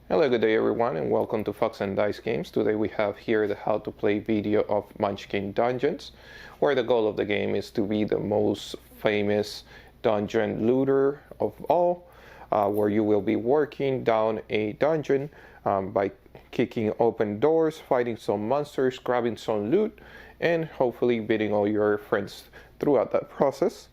Hello, good day everyone, and welcome to Fox and Dice Games. Today we have here the how to play video of Munchkin Dungeons, where the goal of the game is to be the most famous dungeon looter of all, where you will be working down a dungeon by kicking open doors, fighting some monsters, grabbing some loot, and hopefully beating all your friends throughout that process.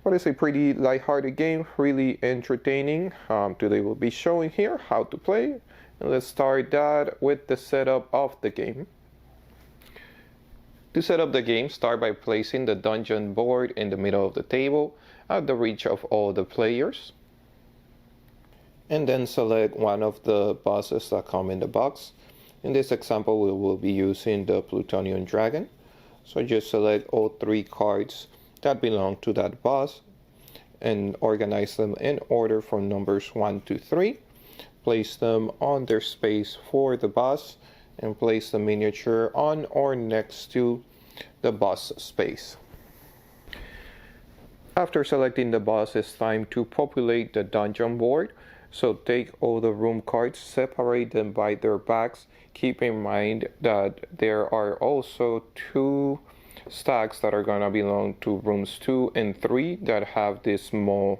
But it's a pretty lighthearted game, really entertaining. Today we'll be showing here how to play. And let's start that with the setup of the game. To set up the game, start by placing the dungeon board in the middle of the table at the reach of all the players. And then select one of the bosses that come in the box. In this example, we will be using the Plutonian Dragon. So just select all three cards that belong to that boss and organize them in order from numbers 1 to 3. Place them on their space for the boss and place the miniature on or next to the boss space. After selecting the boss, it's time to populate the dungeon board. So take all the room cards, separate them by their backs. Keep in mind that there are also two stacks that are gonna belong to rooms 2 and 3 that have this small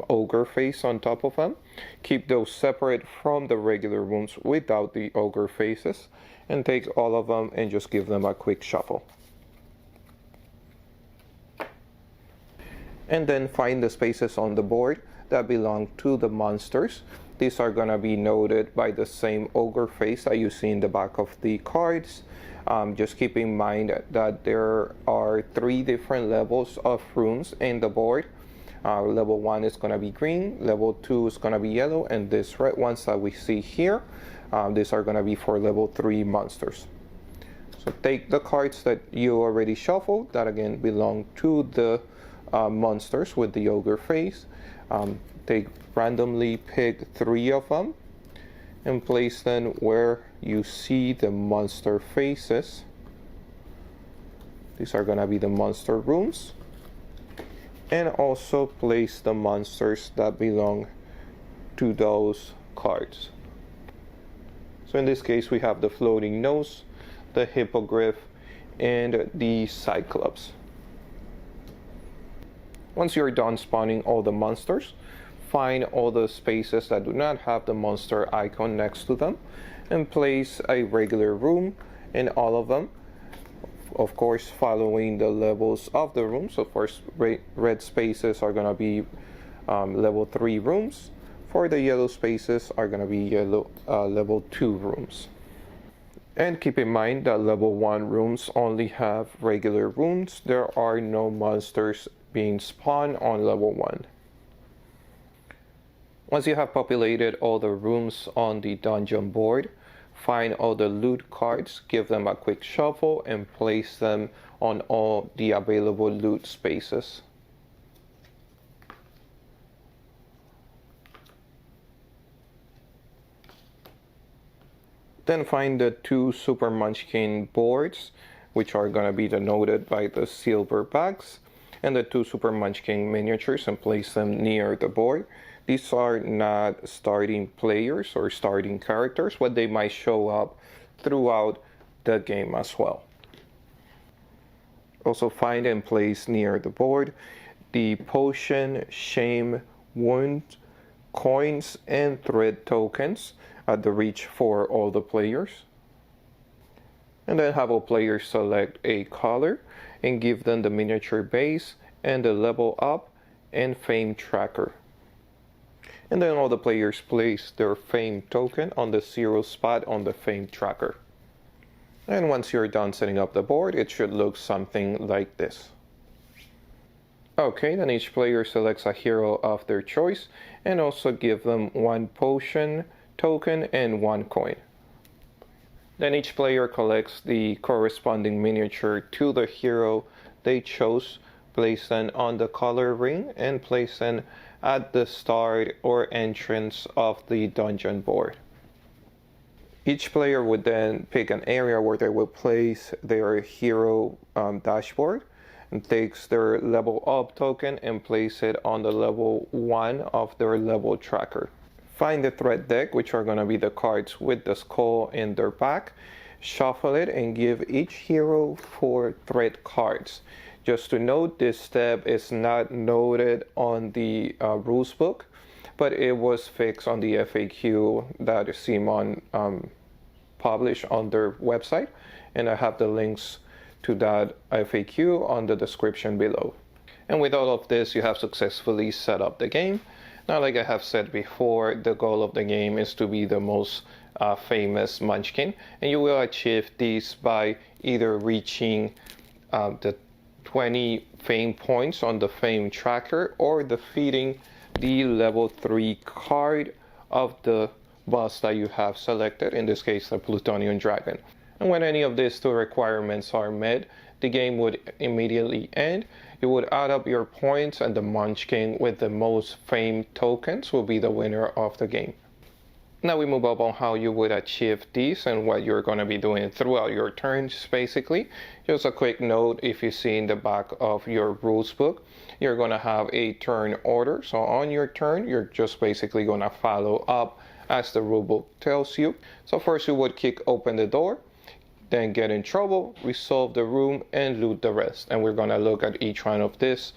ogre face on top of them. Keep those separate from the regular rooms without the ogre faces, and take all of them and just give them a quick shuffle. And then find the spaces on the board that belong to the monsters. These are gonna be noted by the same ogre face that you see in the back of the cards. Just keep in mind that there are 3 different levels of rooms in the board. Level 1 is going to be green, level 2 is going to be yellow, and these red ones that we see here, these are going to be for level 3 monsters. So take the cards that you already shuffled, that again belong to the monsters with the ogre face. Randomly pick 3 of them and place them where you see the monster faces. These are gonna be the monster rooms. And also place the monsters that belong to those cards. So in this case we have the floating nose, the hippogriff, and the cyclops. Once you're done spawning all the monsters, find all the spaces that do not have the monster icon next to them and place a regular room in all of them. Of course, following the levels of the rooms. So first, red spaces are going to be level 3 rooms. For the yellow spaces are going to be level 2 rooms. And keep in mind that level 1 rooms only have regular rooms. There are no monsters being spawned on level 1. Once you have populated all the rooms on the dungeon board, find all the loot cards, give them a quick shuffle, and place them on all the available loot spaces. Then find the 2 Super Munchkin boards, which are going to be denoted by the silver bags, and the 2 Super Munchkin miniatures, and place them near the board. These are not starting players or starting characters, but they might show up throughout the game as well. Also find and place near the board the potion, shame, wound, coins, and thread tokens at the reach for all the players. And then have all players select a color and give them the miniature base and the level up and fame tracker. And then all the players place their fame token on the 0 spot on the fame tracker. And once you're done setting up the board, it should look something like this. Okay, then each player selects a hero of their choice and also give them 1 potion token and 1 coin. Then each player collects the corresponding miniature to the hero they chose, place them on the color ring, and place them at the start or entrance of the dungeon board. Each player would then pick an area where they will place their hero dashboard and takes their level up token and place it on the level 1 of their level tracker. Find the threat deck, which are going to be the cards with the skull in their back. Shuffle it and give each hero 4 threat cards. Just to note, this step is not noted on the rules book, but it was fixed on the FAQ that CMON published on their website, and I have the links to that FAQ on the description below. And with all of this, you have successfully set up the game. Now, like I have said before, the goal of the game is to be the most famous Munchkin, and you will achieve this by either reaching the 20 fame points on the fame tracker or defeating the level 3 card of the boss that you have selected, in this case the Plutonian Dragon. And when any of these 2 requirements are met, the game would immediately end. You would add up your points, and the Munchkin with the most fame tokens will be the winner of the game. Now we move up on how you would achieve these and what you're going to be doing throughout your turns, basically. Just a quick note, if you see in the back of your rules book, you're going to have a turn order. So on your turn, you're just basically going to follow up as the rulebook tells you. So first you would kick open the door, then get in trouble, resolve the room, and loot the rest. And we're going to look at each one of this.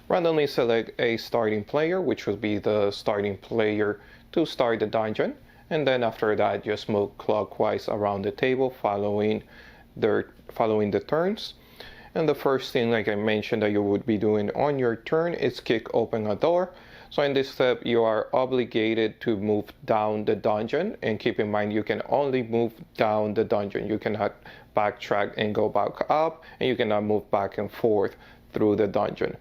Randomly select a starting player, which would be the starting player to start the dungeon. And then after that, just move clockwise around the table, following the turns. And the first thing, like I mentioned, that you would be doing on your turn is kick open a door. So in this step, you are obligated to move down the dungeon, and keep in mind you can only move down the dungeon. You cannot backtrack and go back up, and you cannot move back and forth through the dungeon.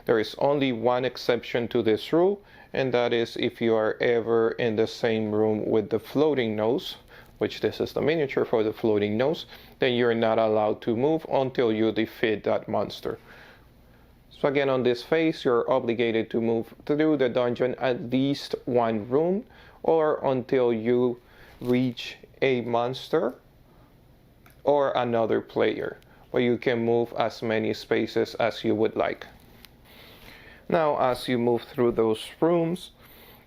There is only one exception to this rule, and that is if you are ever in the same room with the floating nose, which this is the miniature for the floating nose, then you're not allowed to move until you defeat that monster. So again, on this phase, you're obligated to move through the dungeon at least 1 room, or until you reach a monster or another player, but you can move as many spaces as you would like. Now, as you move through those rooms,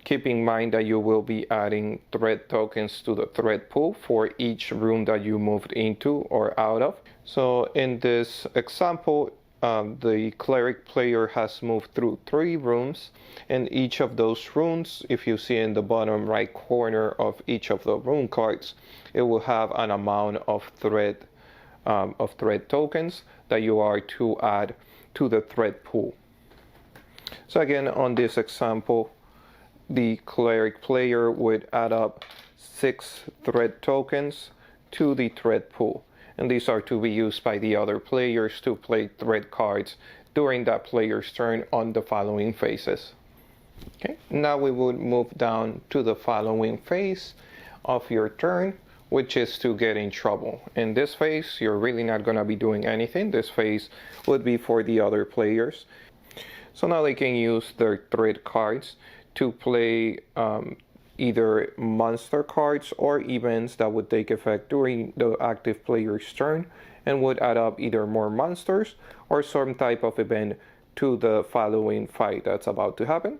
keep in mind that you will be adding threat tokens to the threat pool for each room that you moved into or out of. So in this example, the cleric player has moved through 3 rooms, and each of those rooms, if you see in the bottom right corner of each of the room cards, it will have an amount of threat tokens that you are to add to the threat pool. So again, on this example, the cleric player would add up 6 threat tokens to the threat pool. And these are to be used by the other players to play threat cards during that player's turn on the following phases. Okay, now we would move down to the following phase of your turn, which is to get in trouble. In this phase, you're really not going to be doing anything. This phase would be for the other players. So now they can use their threat cards to play either monster cards or events that would take effect during the active player's turn and would add up either more monsters or some type of event to the following fight that's about to happen.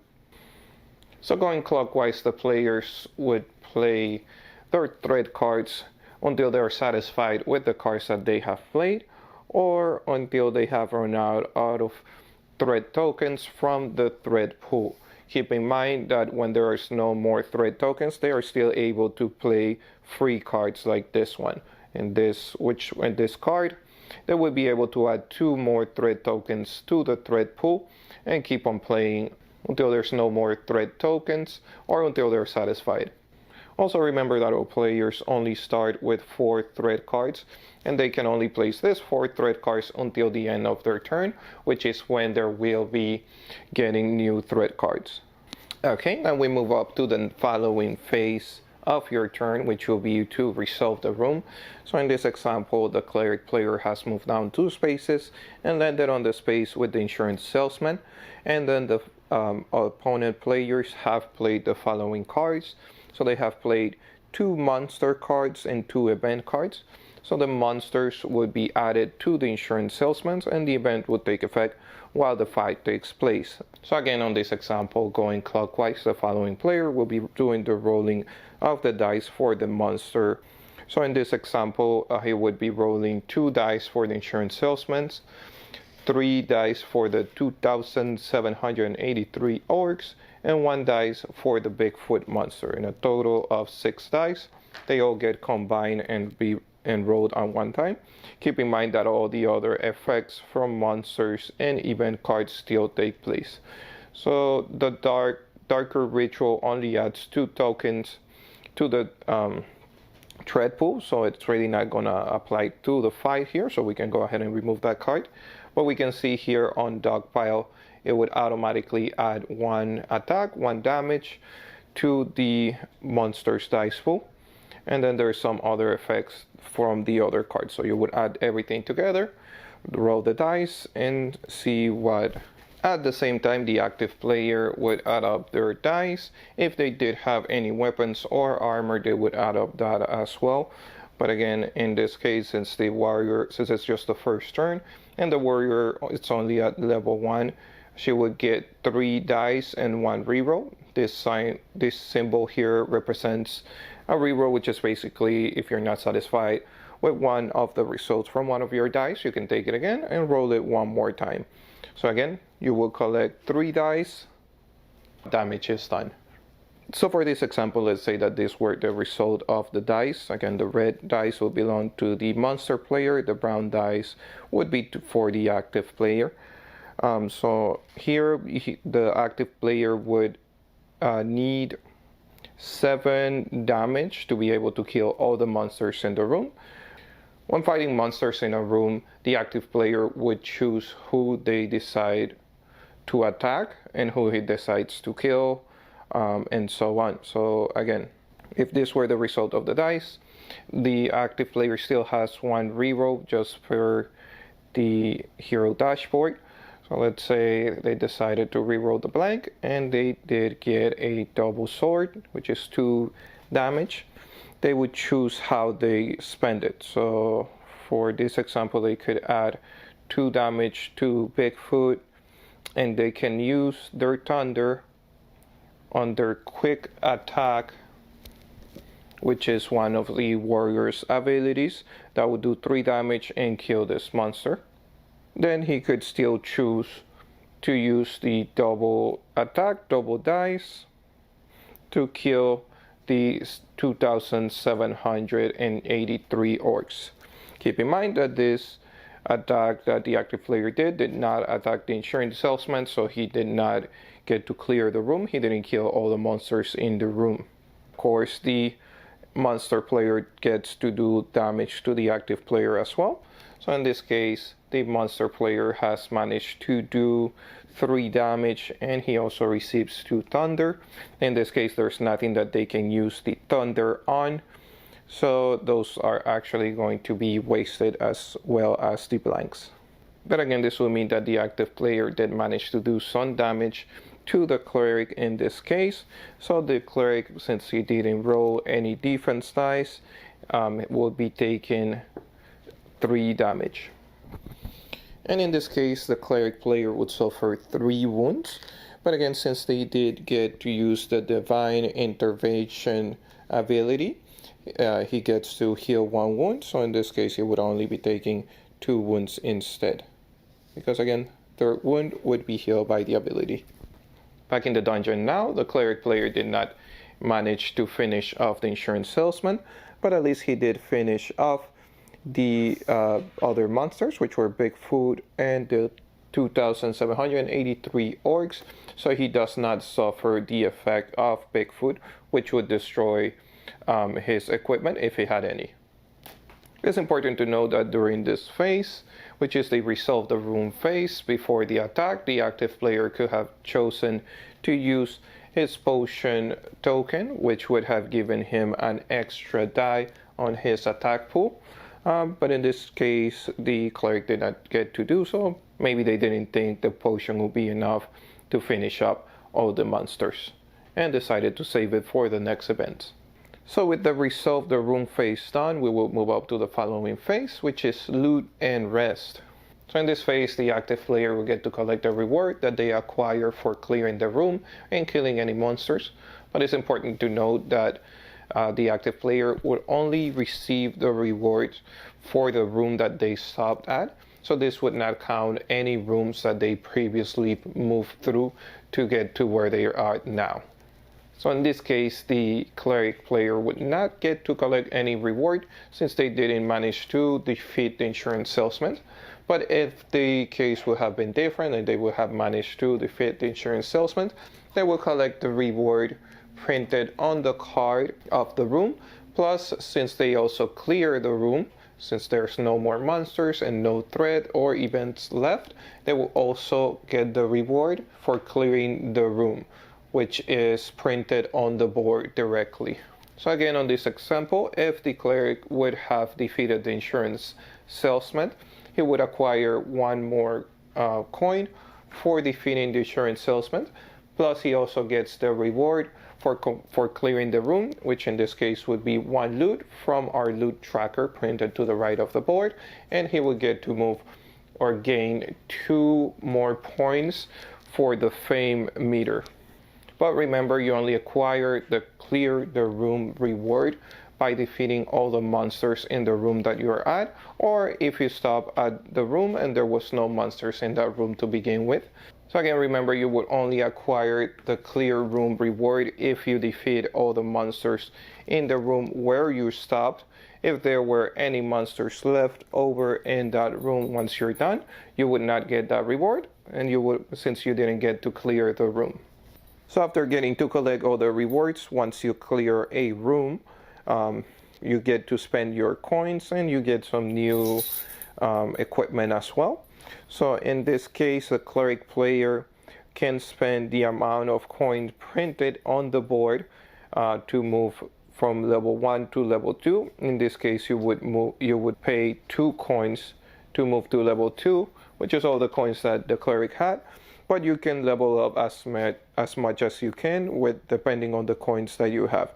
So going clockwise, the players would play their threat cards until they're satisfied with the cards that they have played, or until they have run out of threat tokens from the threat pool. Keep in mind that when there is no more threat tokens, they are still able to play free cards like this one. In this card, they will be able to add 2 more threat tokens to the threat pool and keep on playing until there's no more threat tokens or until they're satisfied. Also remember that all players only start with 4 threat cards, and they can only place these 4 threat cards until the end of their turn, which is when they will be getting new threat cards. Okay, now we move up to the following phase of your turn, which will be to resolve the room. So in this example, the cleric player has moved down 2 spaces and landed on the space with the insurance salesman, and then the opponent players have played the following cards. So they have played 2 monster cards and 2 event cards. So the monsters would be added to the insurance salesman, and the event would take effect while the fight takes place. So again, on this example, going clockwise, the following player will be doing the rolling of the dice for the monster. So in this example, he would be rolling 2 dice for the insurance salesman, 3 dice for the 2,783 orcs, and 1 dice for the Bigfoot monster, in a total of 6 dice. They all get combined and be rolled on one time. Keep in mind that all the other effects from monsters and event cards still take place. So the darker ritual only adds 2 tokens to the thread pool, so it's really not gonna apply to the fight here, so we can go ahead and remove that card. But we can see here on Dogpile, it would automatically add 1 attack, 1 damage to the monster's dice pool. And then there's some other effects from the other cards. So you would add everything together, roll the dice, and see what. At the same time, the active player would add up their dice. If they did have any weapons or armor, they would add up that as well. But again, in this case, since it's just the first turn, and the warrior, it's only at level 1, she would get 3 dice and 1 reroll. This symbol here represents a reroll, which is basically if you're not satisfied with one of the results from one of your dice, you can take it again and roll it one more time. So again, you will collect 3 dice, damage is done. So for this example, let's say that this were the result of the dice. Again, the red dice will belong to the monster player, the brown dice would be for the active player. So here the active player would need 7 damage to be able to kill all the monsters in the room. When fighting monsters in a room, the active player would choose who they decide to attack and who he decides to kill, and so on. So again, if this were the result of the dice, the active player still has 1 reroll just for the hero dashboard. So let's say they decided to reroll the blank and they did get a double sword, which is 2 damage. They would choose how they spend it. So for this example, they could add 2 damage to Bigfoot, and they can use their thunder on their quick attack, which is one of the warrior's abilities that would do 3 damage and kill this monster. Then he could still choose to use the double attack, double dice, to kill the 2,783 orcs. Keep in mind that this attack that the active player did not attack the insurance salesman, so he did not get to clear the room. He didn't kill all the monsters in the room. Of course, the monster player gets to do damage to the active player as well. So in this case, the monster player has managed to do 3 damage, and he also receives 2 thunder. In this case, there's nothing that they can use the thunder on, so those are actually going to be wasted as well as the blanks. But again, this will mean that the active player did manage to do some damage to the cleric in this case. So the cleric, since he didn't roll any defense dice, will be taking 3 damage. And in this case, the cleric player would suffer 3 wounds. But again, since they did get to use the divine intervention ability, he gets to heal 1 wound. So in this case, he would only be taking 2 wounds instead, because again, the wound would be healed by the ability. Back in the dungeon now, the cleric player did not manage to finish off the insurance salesman, but at least he did finish off the other monsters, which were Bigfoot and the 2,783 orcs. So he does not suffer the effect of Bigfoot, which would destroy his equipment if he had any. It's important to note that during this phase, which is the resolve the room phase before the attack, the active player could have chosen to use his potion token, which would have given him an extra die on his attack pool. But in this case, the cleric did not get to do so. Maybe they didn't think the potion would be enough to finish up all the monsters and decided to save it for the next event. So with the resolve the room phase done, we will move up to the following phase, which is loot and rest. So in this phase, the active player will get to collect the reward that they acquire for clearing the room and killing any monsters. But it's important to note that the active player would only receive the rewards for the room that they stopped at. So this would not count any rooms that they previously moved through to get to where they are now. So in this case, the cleric player would not get to collect any reward since they didn't manage to defeat the insurance salesman. But if the case would have been different and they would have managed to defeat the insurance salesman, they will collect the reward printed on the card of the room. Plus, since they also clear the room, since there's no more monsters and no threat or events left, they will also get the reward for clearing the room, which is printed on the board directly. So again, on this example, if the cleric would have defeated the insurance salesman, he would acquire one more coin for defeating the insurance salesman. Plus, he also gets the reward for clearing the room, which in this case would be one loot from our loot tracker printed to the right of the board. And he would get to move or gain 2 more points for the fame meter. But remember, you only acquire the clear the room reward by defeating all the monsters in the room that you're at, or if you stop at the room and there was no monsters in that room to begin with. So again, remember, you would only acquire the clear room reward if you defeat all the monsters in the room where you stopped. If there were any monsters left over in that room once you're done, you would not get that reward, and you would, since you didn't get to clear the room. So after getting to collect all the rewards, once you clear a room, you get to spend your coins and you get some new equipment as well. So in this case, the cleric player can spend the amount of coins printed on the board to move from level 1 to level 2. In this case, you would pay 2 coins to move to level 2, which is all the coins that the cleric had. But you can level up as much as you can with depending on the coins that you have.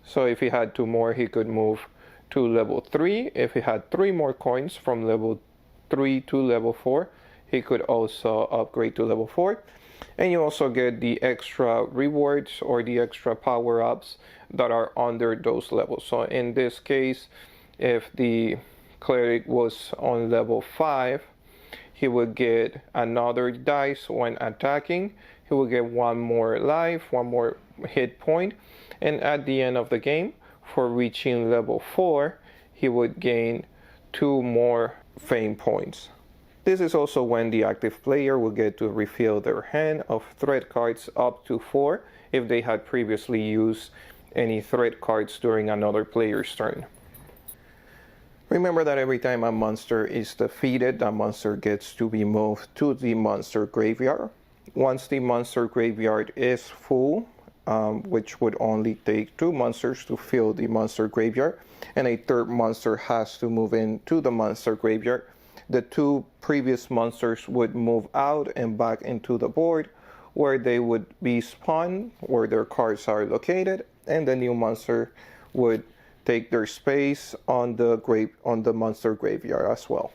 So if he had 2 more, he could move to level 3. If he had 3 more coins from level 3 to level 4, he could also upgrade to level 4. And you also get the extra rewards or the extra power-ups that are under those levels. So in this case, if the cleric was on level 5, he would get another dice when attacking. He will get 1 more life, 1 more hit point. And at the end of the game, for reaching level 4, he would gain 2 more fame points. This is also when the active player will get to refill their hand of threat cards up to 4 if they had previously used any threat cards during another player's turn. Remember that every time a monster is defeated, that monster gets to be moved to the monster graveyard. Once the monster graveyard is full, which would only take 2 monsters to fill the monster graveyard, and a 3rd monster has to move into the monster graveyard, the 2 previous monsters would move out and back into the board where they would be spawned, where their cards are located, and the new monster would take their space on the monster graveyard as well.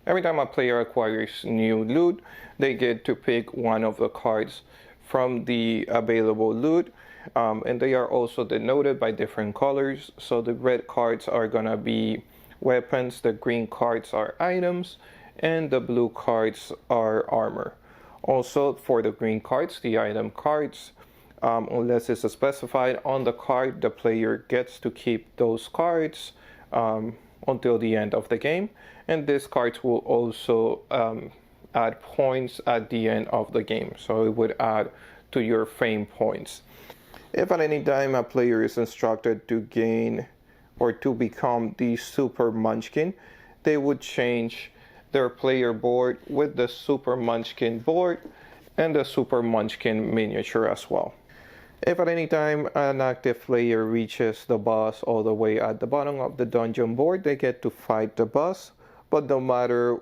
Every time a player acquires new loot, they get to pick one of the cards from the available loot, and they are also denoted by different colors. So the red cards are gonna be weapons, the green cards are items, and the blue cards are armor. Also, for the green cards, the item cards, unless it's specified on the card, the player gets to keep those cards until the end of the game. And these cards will also add points at the end of the game. So it would add to your fame points. If at any time a player is instructed to gain or to become the Super Munchkin, they would change their player board with the Super Munchkin board and the Super Munchkin miniature as well. If at any time an active player reaches the boss all the way at the bottom of the dungeon board, they get to fight the boss, but no matter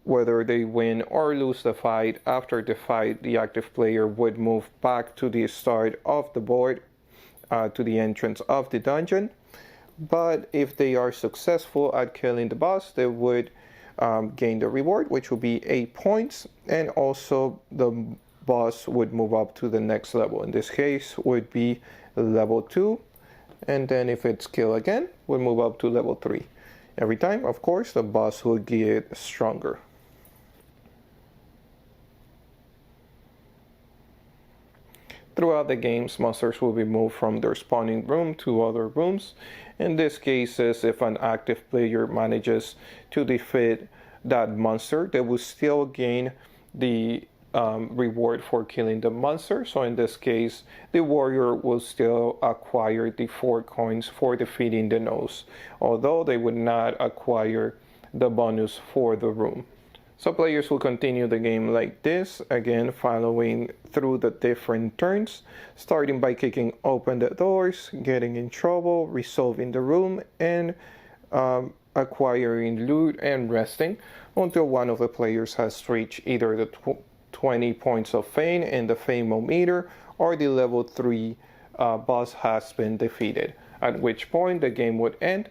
whether they win or lose the fight, after the fight, the active player would move back to the start of the board to the entrance of the dungeon. But if they are successful at killing the boss, they would gain the reward, which will be 8 points, and also the boss would move up to the next level. In this case would be level 2, and then if it's killed again, we'll move up to level 3. Every time, of course, the boss will get stronger. Throughout the games, monsters will be moved from their spawning room to other rooms. In this case, if an active player manages to defeat that monster, they will still gain the reward for killing the monster. So in this case, the warrior will still acquire the 4 coins for defeating the nose, although they would not acquire the bonus for the room. So players will continue the game like this, again following through the different turns, starting by kicking open the doors, getting in trouble, resolving the room, and acquiring loot and resting until one of the players has reached either the 20 points of fame in the fame-o-meter, or the level 3 boss has been defeated, at which point the game would end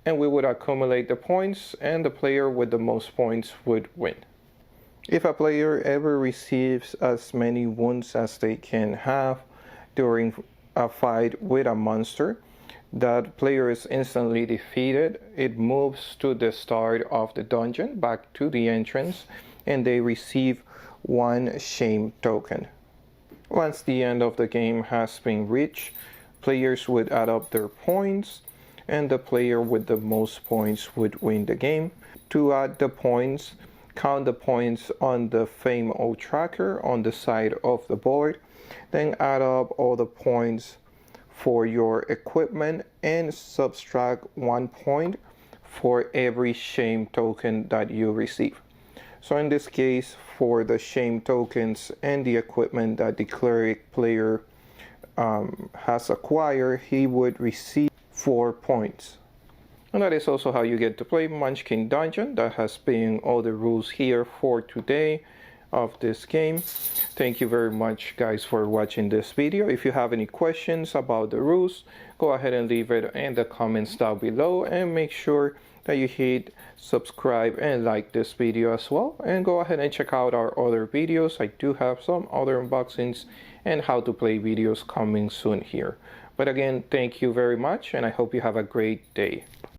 and we would accumulate the points, and the player with the most points would win. If a player ever receives as many wounds as they can have during a fight with a monster, that player is instantly defeated. It moves to the start of the dungeon, back to the entrance, and they receive 1 shame token. Once the end of the game has been reached, players would add up their points, and the player with the most points would win the game. To add the points, count the points on the Fame-O tracker on the side of the board, then add up all the points for your equipment and subtract 1 point for every shame token that you receive. So in this case, for the shame tokens and the equipment that the cleric player has acquired, he would receive 4 points. And that is also how you get to play Munchkin Dungeon. That has been all the rules here for today of this game. Thank you very much, guys, for watching this video. If you have any questions about the rules, go ahead and leave it in the comments down below, and make sure that you hit subscribe and like this video as well, and go ahead and check out our other videos. I do have some other unboxings and how to play videos coming soon here. But again, thank you very much, and I hope you have a great day.